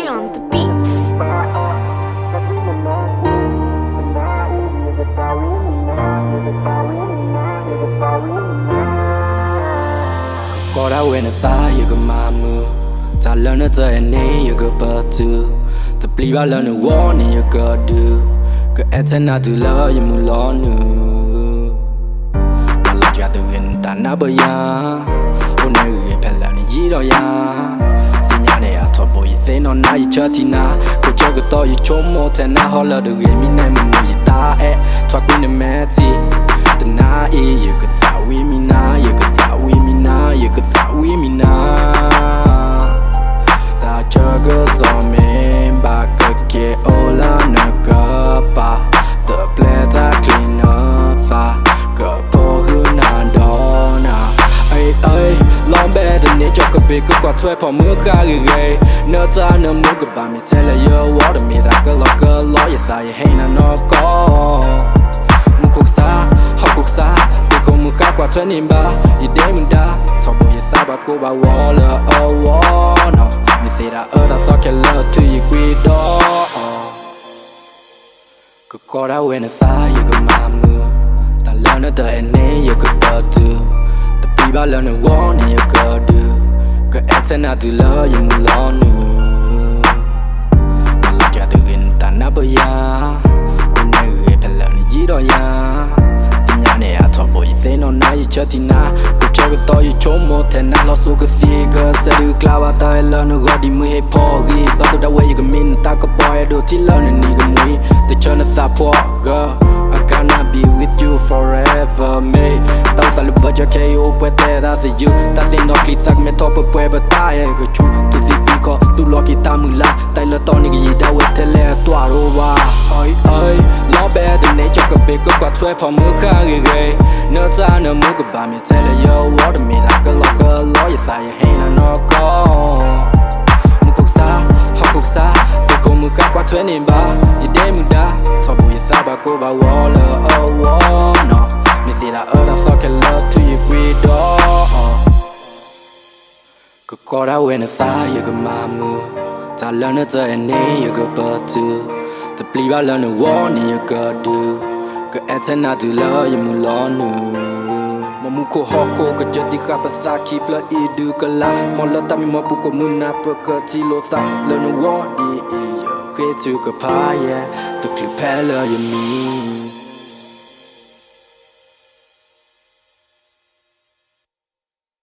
on the beats. ก็ได้เว้นสายอยู่กับมามือจะเลิกนั่นจะอันนี้อยู่กับประตูจะปลีบ้าเลิกนั่นวอนี่อยู่กับดูก็แอเทน่าดูเลยยังมือล้อนูมาลักยาตัวเงินตาหน้าเบียโอ้เนื้อเพลแล้วนี่ยีรอยาสิญญาเนี่ยทบอยเส้นนอนน่าอยู่เชิดที่น่าก็เจอก็ต่ออยู่ชมโมเทน่าฮอลล์ตัวเงินมีในมือมือตาทว่ากูเนี่ยแม่ที่แต่น่าอยู่กับสาวิมีน่าอยู่กับสาวิมีน่าอยู่กับสาวิมีน่าถ้าเจอก็จะไม่บาก็เกี่ยวละนักก็ป่าเติบเปลี่ยนจากคลีนฟ้าก็พอหื้อนานดอนะเอ้ยลองแบบนี้จบกับเบก็กว่าถ้วยพอมือข้าคือไงเนื้อจ้าเนื้อมือก็บามีเทเลเยอะวอดมีรักก็ล็อกก็ล้ออย่าใส่ให้นานอกก็มึงคุกซาหอกคุกซาเด็กของมึงข้ากว่าถ้วยนิ่มบ้าอย่าเด้มึงด่าทอบุยซาบากูบาวอลเลยวอเนาะมีเสียดายแต่สักแค่เลิกที่กรีดอก็ได้เว้นสายอยู่กับมามือแต่เลิกนั่นแต่อันนี้อยู่กับประตูแต่ปีบ้าเลิกนั่นวอนี่อยู่กับดูก็แอเทน่าดูเลยยังมือล้อนูมาลักยาตัวเงินตาหน้าเบียโอ้เนื้อเพลแล้วนี่ยีรอยาสิญญาเนี่ยทบอยเส้นนอนน่าอยู่เชิดที่น่าก็เจอก็ต่ออยู่ชมโมเทน่าเราสู้กับเสียก็เสียดูกลาวตายแล้วนึกว่าดีมือให้พอกีบัตรดาวอยู่กับมินตาก็ปล่อยดูที่แล้วนี่ก็มือแต่เจอหน้าสาพอก็ I gonna be with you forever ไม่ต้องสารพัดจะแค่อยู่เพื่อแต่ได้สิอยู่แต่สิ่งนอกคลิสักไม่ทอเพื่อเพื่อบัตายก็ชูทุกสิ่งที่ก็ตุลอกีตามือละแต่ละตอนนี้ก็ยีดาวเทเลตัวรู้ว่าล้อแบบนี้จบกับเบก็กว่าถ้วยพอมือข้างเกยเนื้อจ้าเนื้อมือก็บามีเทเลเยอะวอดมีรักก็ล็อกก็ล้ออย่าใส่ให้นานอกก็มึงคุกซาหอกคุกซาเด็กของมึงข้ากว่าถ้วยนิ่มบ้าอย่าเด้มึงด่าทอบุยซาบากูบาวอลเลยวอเนาะมีเสียดายแต่สักแค่เลิกที่กรีดอก็ได้เว้นสายอยู่กับมามือจะเลิกนั่นจะอันนี้อยู่กับประตูแต่ปลีบ้าเลิกนั่นวอนี่อยู่กับดูก็แอเทน่าดูเลยยังมือล้อนูมามุโคฮอโคก็จะดิคาภาษาคีเพลอีดูก็ละมอลตามีมาบุกมือนาเปรกที่โลซาเลิกนั่นวอดีเคยถูกกับพายตัวคลิปแพ้เลยยังมี